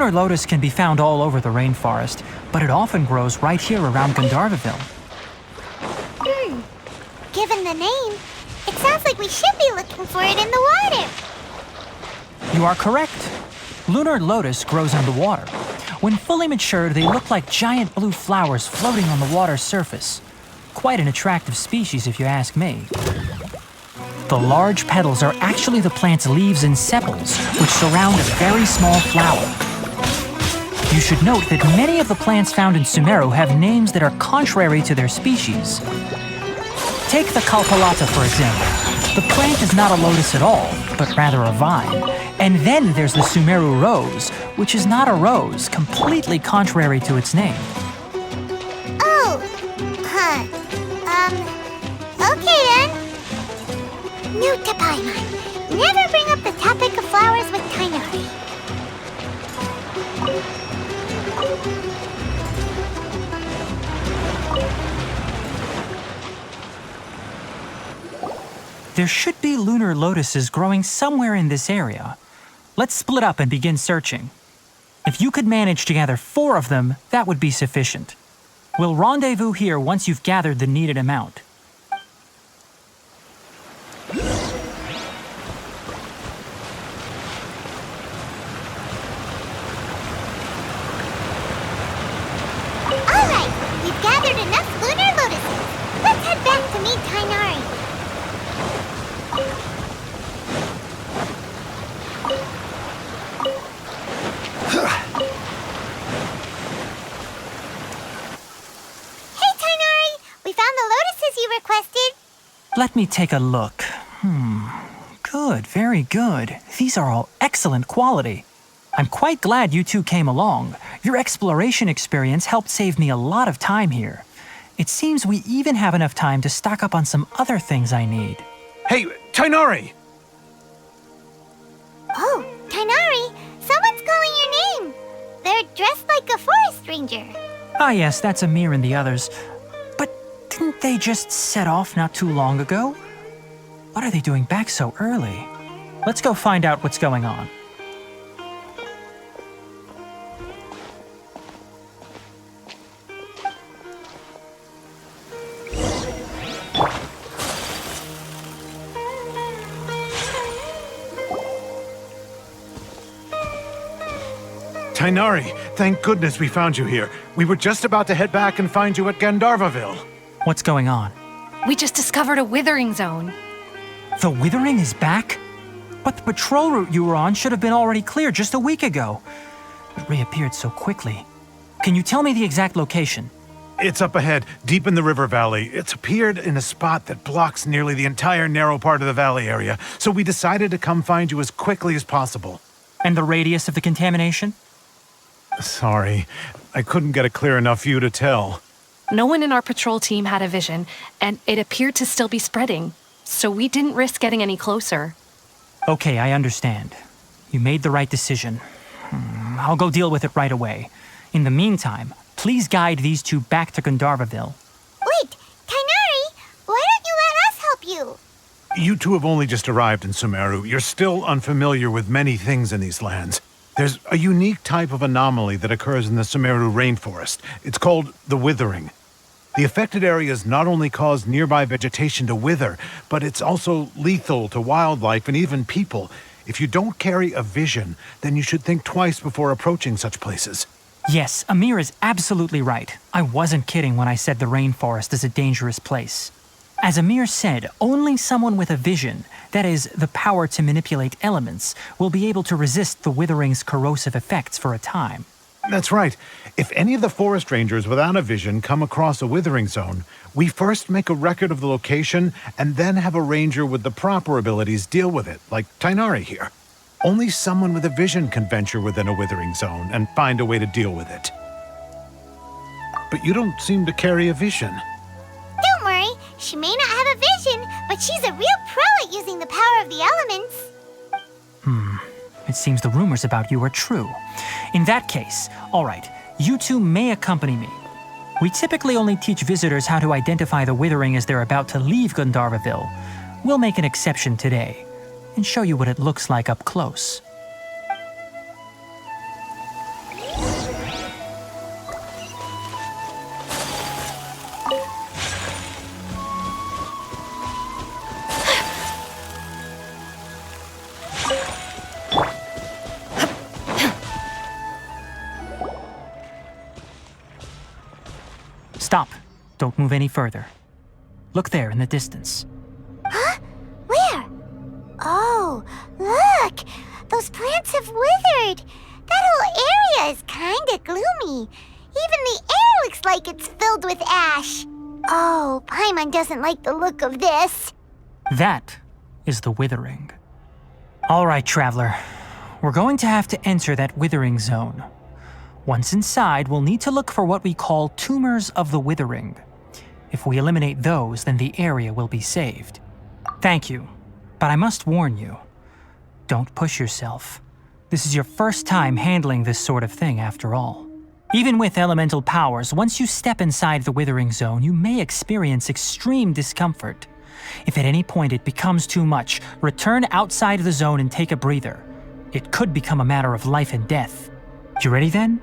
Lunar lotus can be found all over the rainforest, but it often grows right here around Gandharvaville. Given the name, it sounds like we should be looking for it in the water. You are correct. Lunar lotus grows underwater. When fully matured, they look like giant blue flowers floating on the water's surface. Quite an attractive species, if you ask me. The large petals are actually the plant's leaves and sepals, which surround a very small flower. You should note that many of the plants found in Sumeru have names that are contrary to their species. Take the Kalpalata, for example. The plant is not a lotus at all, but rather a vine. And then there's the Sumeru rose, which is not a rose, completely contrary to its name. Oh, okay then. New to Paimon. Never bring up the topic of flowers with Tighnari. There should be lunar lotuses growing somewhere in this area. Let's split up and begin searching. If you could manage to gather 4 of them, that would be sufficient. We'll rendezvous here once you've gathered the needed amount. Alright, we've gathered enough lunar lotuses. Let's head back to meet Tighnari. Hey Tighnari, we found the lotuses you requested. Let me take a look. Good, very good. These are all excellent quality. I'm quite glad you two came along. Your exploration experience helped save me a lot of time here. It seems we even have enough time to stock up on some other things I need. Hey, Tighnari! Oh, Tighnari, someone's calling your name. They're dressed like a forest ranger. Ah yes, that's Amir and the others. But didn't they just set off not too long ago? What are they doing back so early? Let's go find out what's going on. Tighnari, thank goodness we found you here. We were just about to head back and find you at Gandharvaville. What's going on? We just discovered a withering zone. The withering is back? But the patrol route you were on should have been already clear just a week ago. It reappeared so quickly. Can you tell me the exact location? It's up ahead, deep in the river valley. It's appeared in a spot that blocks nearly the entire narrow part of the valley area, so we decided to come find you as quickly as possible. And the radius of the contamination? Sorry, I couldn't get a clear enough view to tell. No one in our patrol team had a vision, and it appeared to still be spreading, so we didn't risk getting any closer. Okay, I understand. You made the right decision. I'll go deal with it right away. In the meantime, please guide these two back to Gandharvaville. Wait, Tighnari, why don't you let us help you? You two have only just arrived in Sumeru. You're still unfamiliar with many things in these lands. There's a unique type of anomaly that occurs in the Sumeru rainforest. It's called the withering. The affected areas not only cause nearby vegetation to wither, but it's also lethal to wildlife and even people. If you don't carry a vision, then you should think twice before approaching such places. Yes, Amir is absolutely right. I wasn't kidding when I said the rainforest is a dangerous place. As Amir said, only someone with a vision, that is, the power to manipulate elements, will be able to resist the withering's corrosive effects for a time. That's right. If any of the forest rangers without a vision come across a withering zone, we first make a record of the location and then have a ranger with the proper abilities deal with it, like Tighnari here. Only someone with a vision can venture within a withering zone and find a way to deal with it. But you don't seem to carry a vision. Don't worry, she may not have a vision, but she's a real pro at using the power of the elements. It seems the rumors about you are true. In that case, all right, you two may accompany me. We typically only teach visitors how to identify the withering as they're about to leave Gandharvaville. We'll make an exception today and show you what it looks like up close. Stop. Don't move any further. Look there in the distance. Huh? Where? Oh, look! Those plants have withered! That whole area is kinda gloomy. Even the air looks like it's filled with ash. Oh, Paimon doesn't like the look of this. That is the withering. All right, traveler. We're going to have to enter that withering zone. Once inside, we'll need to look for what we call tumors of the withering. If we eliminate those, then the area will be saved. Thank you, but I must warn you. Don't push yourself. This is your first time handling this sort of thing, after all. Even with elemental powers, once you step inside the withering zone, you may experience extreme discomfort. If at any point it becomes too much, return outside of the zone and take a breather. It could become a matter of life and death. You ready then?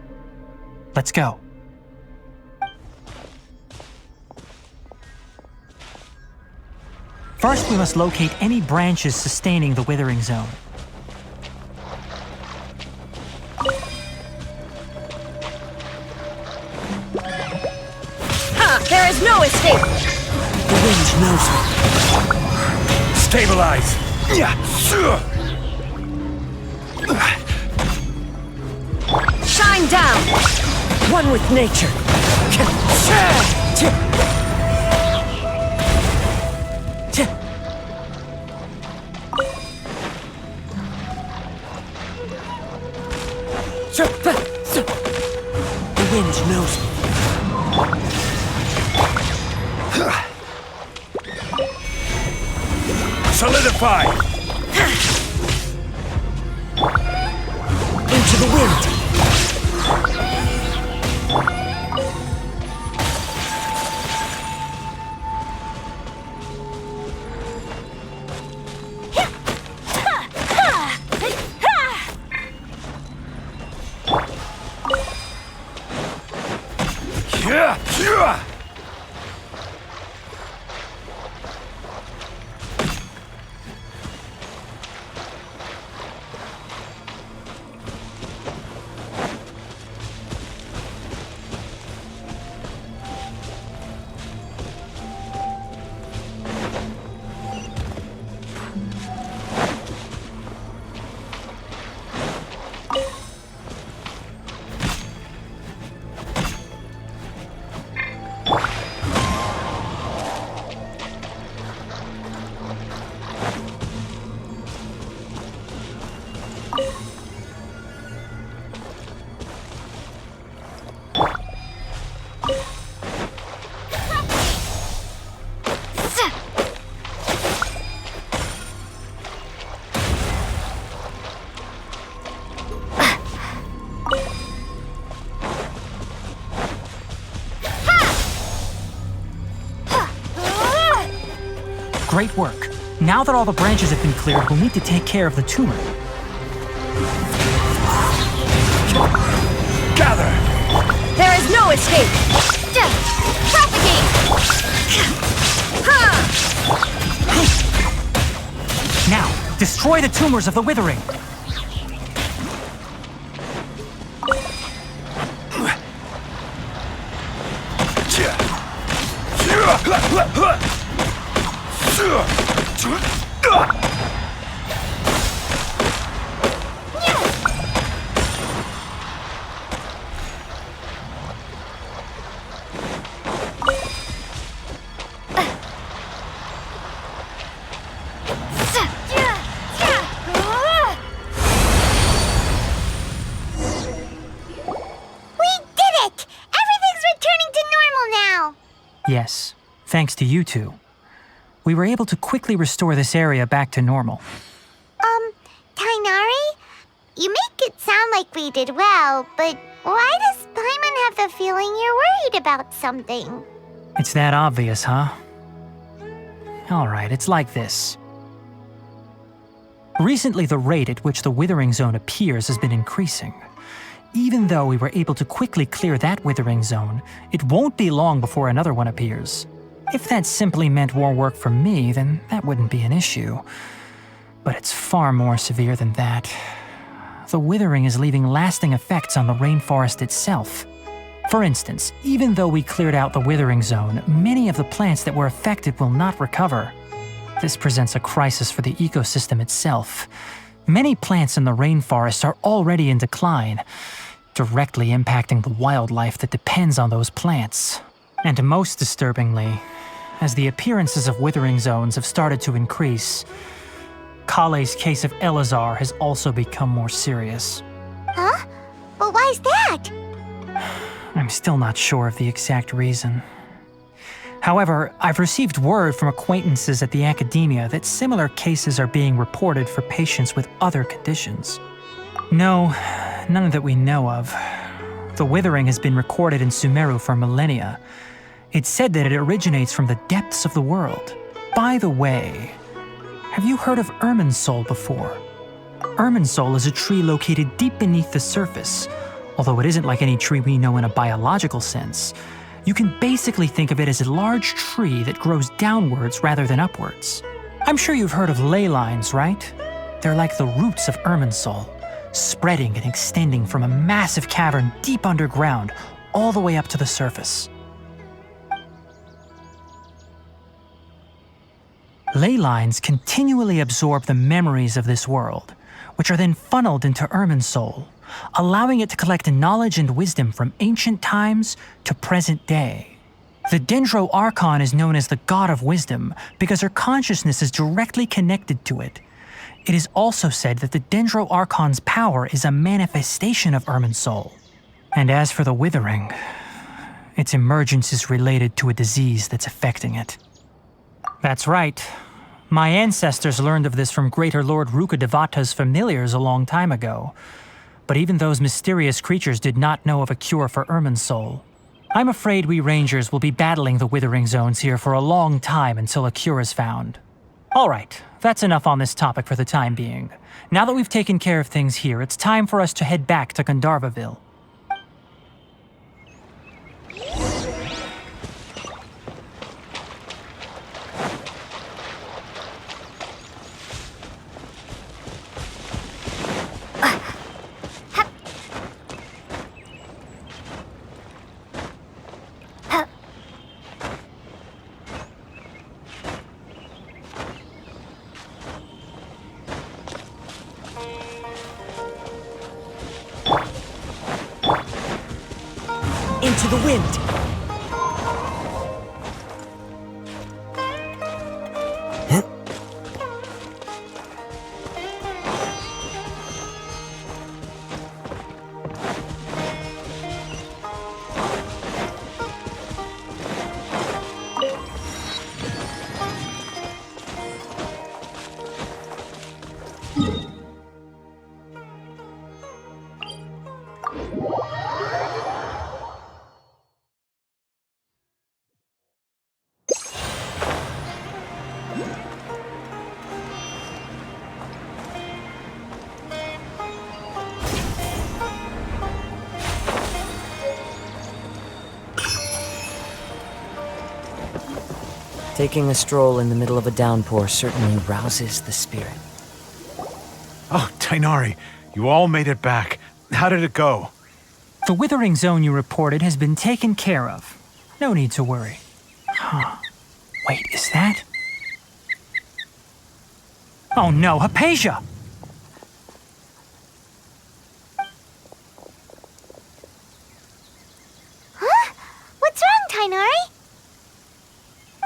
Let's go. First, we must locate any branches sustaining the withering zone. Ha! There is no escape! The wind knows me. Stabilize! Shine down! One with nature. The wind knows me. Solidify! Into the wind. Great work. Now that all the branches have been cleared, we'll need to take care of the tumor. Gather! There is no escape! Propagate! Now, destroy the tumors of the withering. Yes, thanks to you two. We were able to quickly restore this area back to normal. Tighnari? You make it sound like we did well, but why does Paimon have the feeling you're worried about something? It's that obvious, huh? Alright, it's like this. Recently, the rate at which the withering zone appears has been increasing. Even though we were able to quickly clear that withering zone, it won't be long before another one appears. If that simply meant more work for me, then that wouldn't be an issue. But it's far more severe than that. The withering is leaving lasting effects on the rainforest itself. For instance, even though we cleared out the withering zone, many of the plants that were affected will not recover. This presents a crisis for the ecosystem itself. Many plants in the rainforest are already in decline, directly impacting the wildlife that depends on those plants. And most disturbingly, as the appearances of withering zones have started to increase, Collei's case of Elazar has also become more serious. Huh? But why's that? I'm still not sure of the exact reason. However, I've received word from acquaintances at the academia that similar cases are being reported for patients with other conditions. No, none that we know of. The withering has been recorded in Sumeru for millennia. It's said that it originates from the depths of the world. By the way, have you heard of Irminsul before? Irminsul is a tree located deep beneath the surface. Although it isn't like any tree we know in a biological sense, you can basically think of it as a large tree that grows downwards rather than upwards. I'm sure you've heard of ley lines, right? They're like the roots of Irminsul, spreading and extending from a massive cavern deep underground all the way up to the surface. Ley lines continually absorb the memories of this world, which are then funneled into Irminsul, allowing it to collect knowledge and wisdom from ancient times to present day. The Dendro Archon is known as the God of Wisdom because her consciousness is directly connected to it. It is also said that the Dendro Archon's power is a manifestation of Irminsul. And as for the Withering, its emergence is related to a disease that's affecting it. That's right. My ancestors learned of this from Greater Lord Rukkhadevata's familiars a long time ago. But even those mysterious creatures did not know of a cure for Irminsul. I'm afraid we rangers will be battling the withering zones here for a long time until a cure is found. All right, that's enough on this topic for the time being. Now that we've taken care of things here, it's time for us to head back to Gandharvaville. Into the wind! Taking a stroll in the middle of a downpour certainly rouses the spirit. Oh, Tighnari, you all made it back. How did it go? The withering zone you reported has been taken care of. No need to worry. Huh. Wait, is that? Oh no, Hypatia! Huh? What's wrong, Tighnari?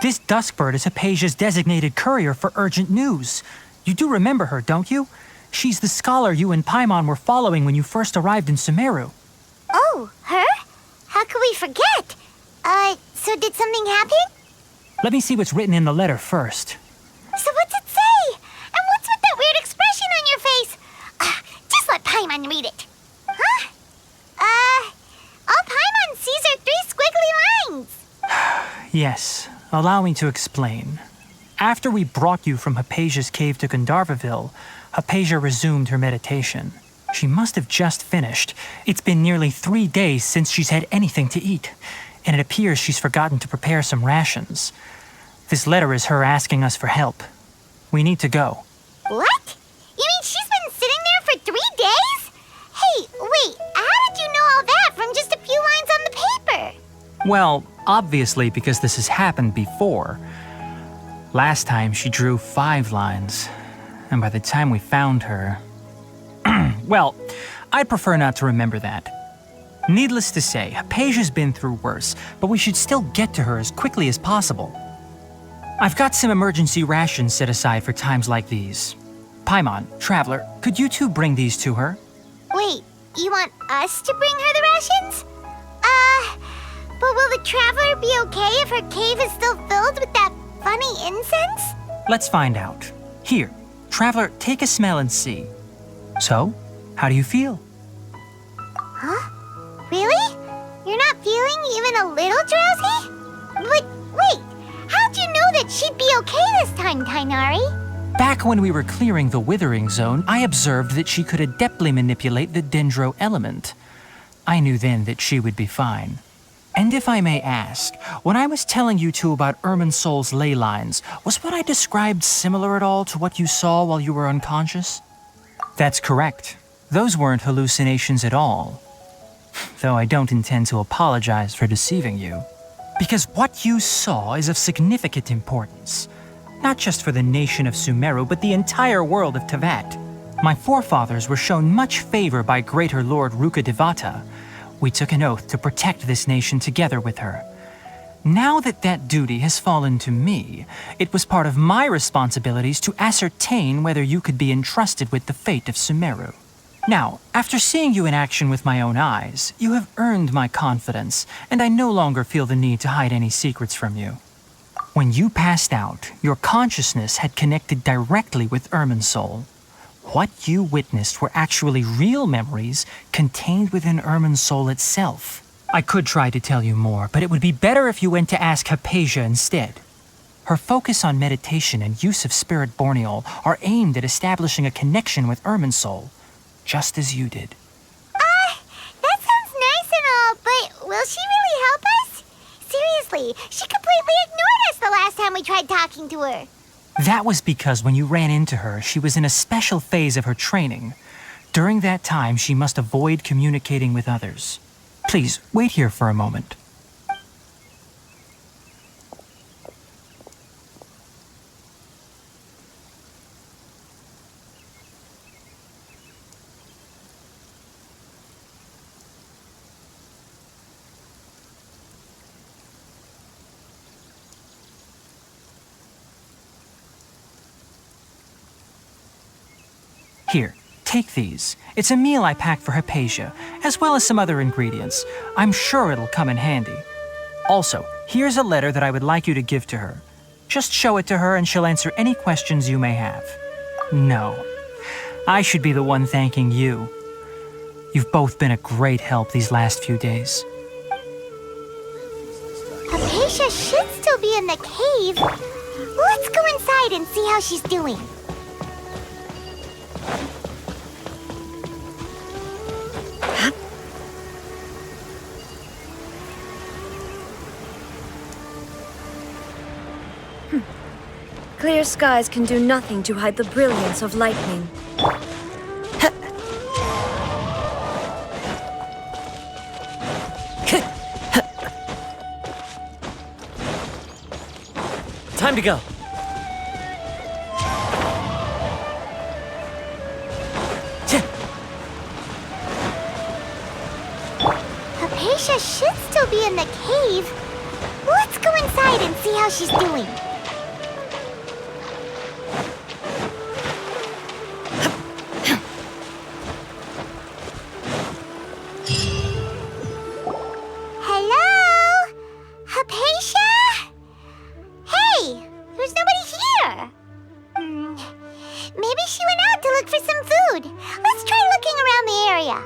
This Duskbird is Hypatia's designated courier for urgent news. You do remember her, don't you? She's the scholar you and Paimon were following when you first arrived in Sumeru. Oh, her? How could we forget? So did something happen? Let me see what's written in the letter first. So what's it say? And what's with that weird expression on your face? Just let Paimon read it. Huh? All Paimon sees are 3 squiggly lines. Yes, allow me to explain. After we brought you from Hypatia's cave to Gandharvaville, Hypatia resumed her meditation. She must have just finished. It's been nearly 3 days since she's had anything to eat, and it appears she's forgotten to prepare some rations. This letter is her asking us for help. We need to go. What? You mean she's been sitting there for 3 days? Hey, wait, how did you know all that from just a few lines on the Well, obviously because this has happened before. Last time she drew 5 lines, and by the time we found her... Well, I'd prefer not to remember that. Needless to say, Hypatia's been through worse, but we should still get to her as quickly as possible. I've got some emergency rations set aside for times like these. Paimon, Traveler, could you two bring these to her? Wait, you want us to bring her the rations? But will the Traveler be okay if her cave is still filled with that funny incense? Let's find out. Here, Traveler, take a smell and see. So, how do you feel? Huh? Really? You're not feeling even a little drowsy? But wait, how'd you know that she'd be okay this time, Tighnari? Back when we were clearing the Withering Zone, I observed that she could adeptly manipulate the Dendro element. I knew then that she would be fine. And if I may ask, when I was telling you two about Irminsul's ley lines, was what I described similar at all to what you saw while you were unconscious? That's correct. Those weren't hallucinations at all. Though I don't intend to apologize for deceiving you. Because what you saw is of significant importance. Not just for the nation of Sumeru, but the entire world of Tevat. My forefathers were shown much favor by Greater Lord Rukkhadevata. We took an oath to protect this nation together with her. Now that that duty has fallen to me, it was part of my responsibilities to ascertain whether you could be entrusted with the fate of Sumeru. Now, after seeing you in action with my own eyes, you have earned my confidence, and I no longer feel the need to hide any secrets from you. When you passed out, your consciousness had connected directly with Irminsul. What you witnessed were actually real memories contained within Irminsul itself. I could try to tell you more, but it would be better if you went to ask Hypatia instead. Her focus on meditation and use of Spirit Borneol are aimed at establishing a connection with Irminsul, just as you did. That sounds nice and all, but will she really help us? Seriously, she completely ignored us the last time we tried talking to her. That was because when you ran into her, she was in a special phase of her training. During that time, she must avoid communicating with others. Please, wait here for a moment. Here, take these. It's a meal I packed for Hypatia, as well as some other ingredients. I'm sure it'll come in handy. Also, here's a letter that I would like you to give to her. Just show it to her and she'll answer any questions you may have. No, I should be the one thanking you. You've both been a great help these last few days. Hypatia should still be in the cave. Let's go inside and see how she's doing. Clear skies can do nothing to hide the brilliance of lightning. Time to go. Hypatia should still be in the cave. Let's go inside and see how she's doing. Hello? Hypatia? Hey, there's nobody here. Maybe she went out to look for some food. Let's try looking around the area.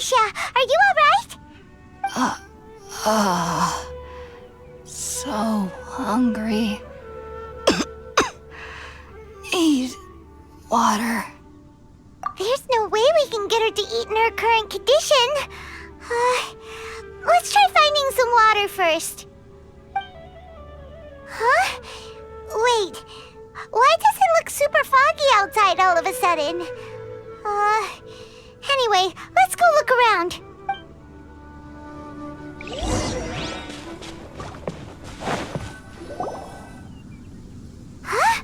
Dehya, are you alright? So hungry. Need water. There's no way we can get her to eat in her current condition. Let's try finding some water first. Huh? Wait, why does it look super foggy outside all of a sudden? Anyway, let's go look around. Huh?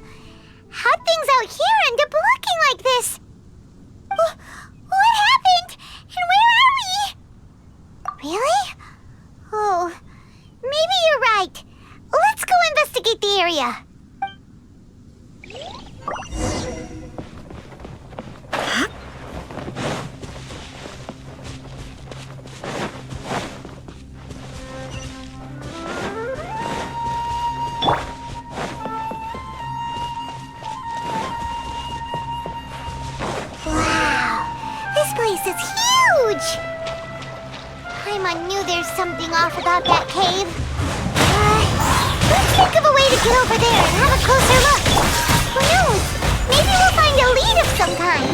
How'd things out here end up looking like this? What happened? And where are we? Really? Oh, maybe you're right. Let's go investigate the area. Is huge! Paimon knew there's something off about that cave. Let's think of a way to get over there and have a closer look. Who knows? Maybe we'll find a lead of some kind.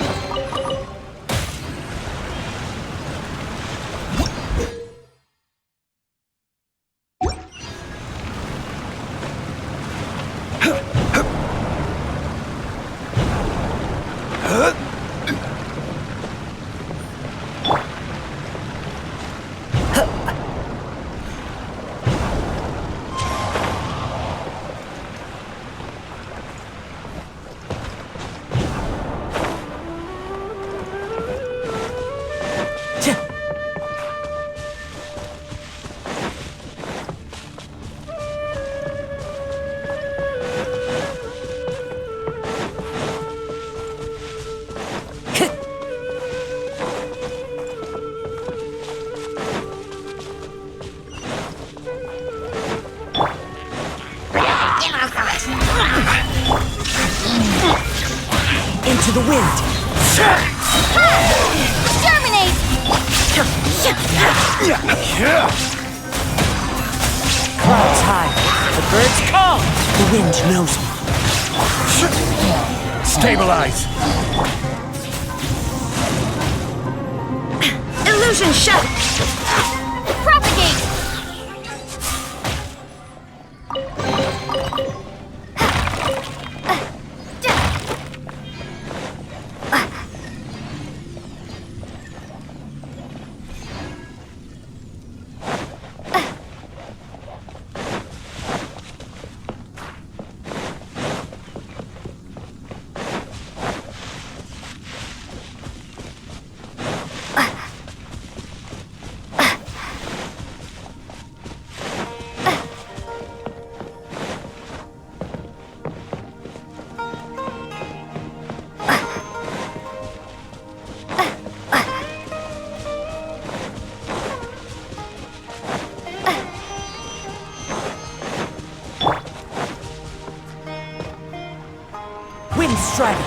Into the wind! Exterminate! Clouds high, the birds call! The wind knows me. Stabilize! Illusion shut! Propagate! Wind strider!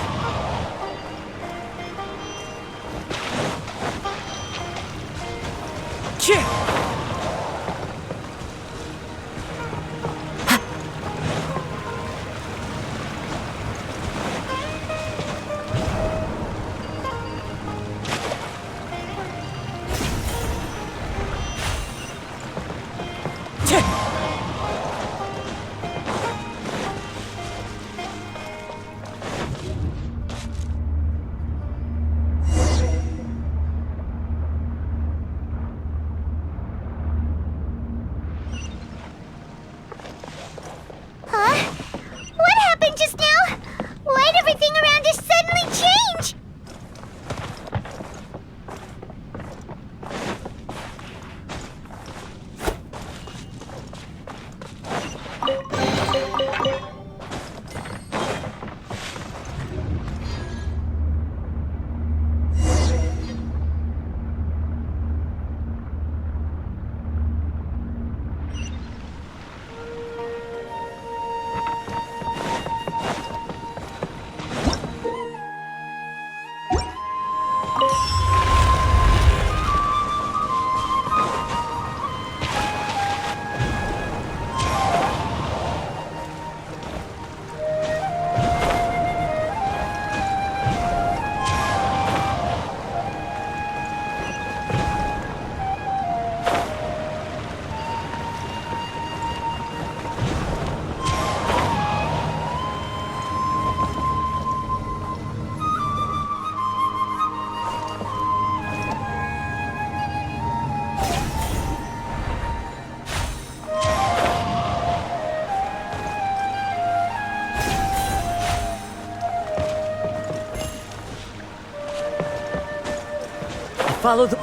Follow the...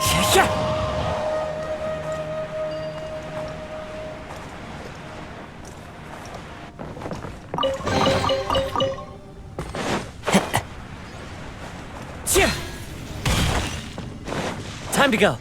Time to go.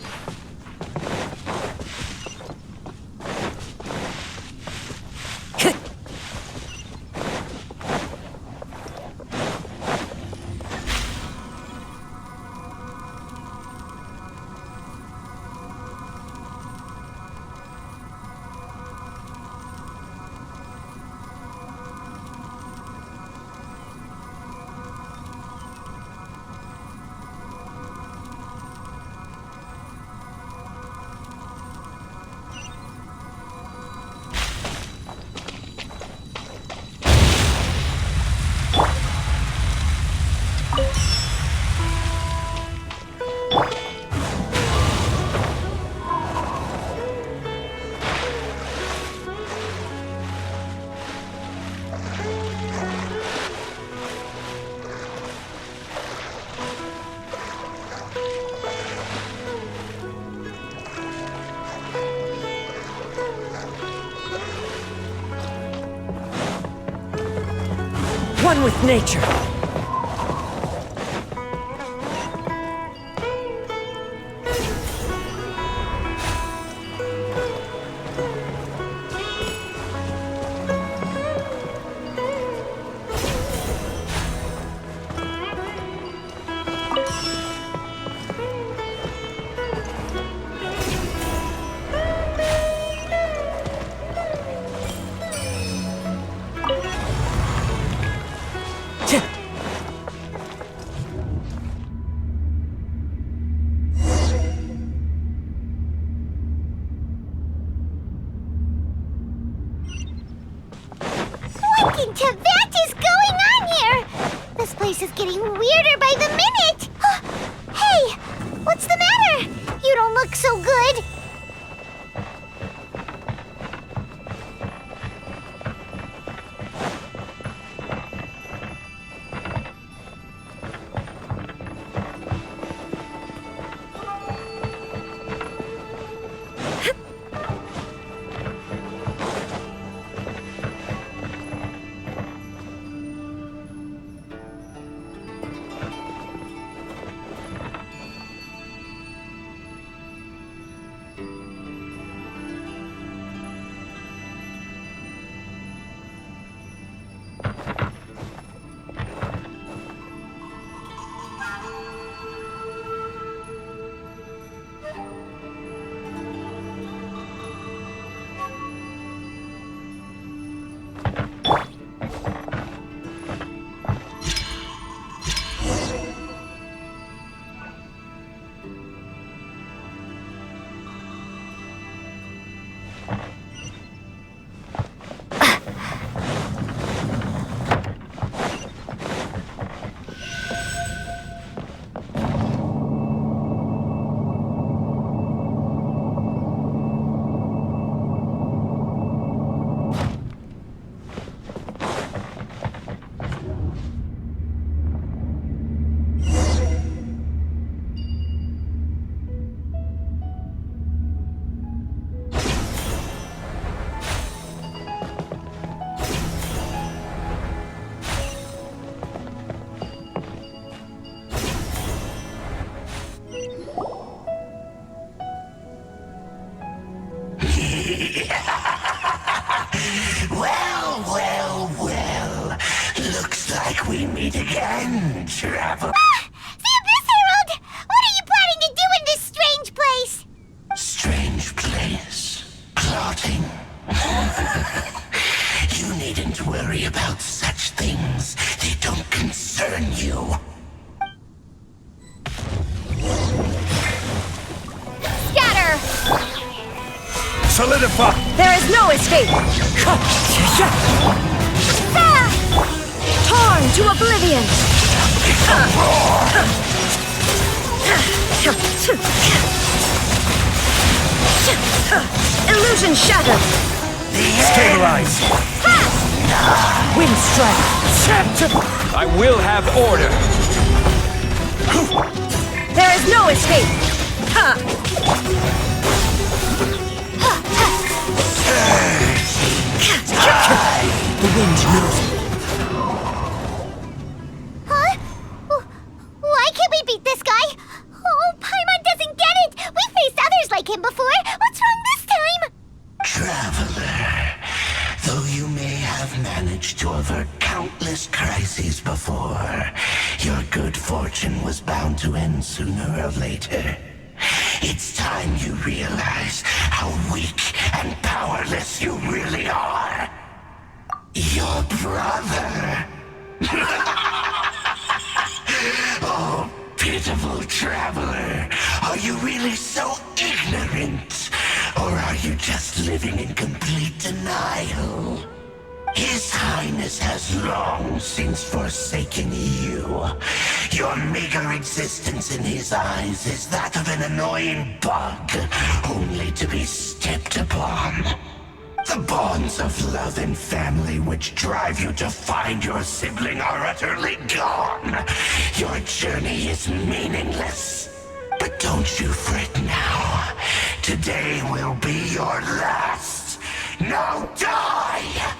One with nature. What in Tibet is going on here? This place is getting weirder by the minute! Hey, what's the matter? You don't look so good. Well. Looks like we meet again, traveler. The Abyss Herald! What are you planning to do in this strange place? Strange place. Plotting. You needn't worry about such things. They don't concern you. Scatter! Solidify! There is no escape! Torn to oblivion! Illusion shattered! Stabilize! Wind strike! I will have order. There is no escape! The wind knows me. Huh? Why can't we beat this guy? Oh, Paimon doesn't get it! We faced others like him before! What's wrong this time? Traveler, though you may have managed to avert countless crises before, your good fortune was bound to end sooner or later. It's time you realize how weak and powerless you really are. Your brother. Oh, pitiful traveler. Are you really so ignorant? Or are you just living in complete denial? His Highness has long since forsaken you. Your meager existence in his eyes is that of an annoying bug, only to be stepped upon. The bonds of love and family which drive you to find your sibling are utterly gone. Your journey is meaningless. But don't you fret now. Today will be your last. Now die!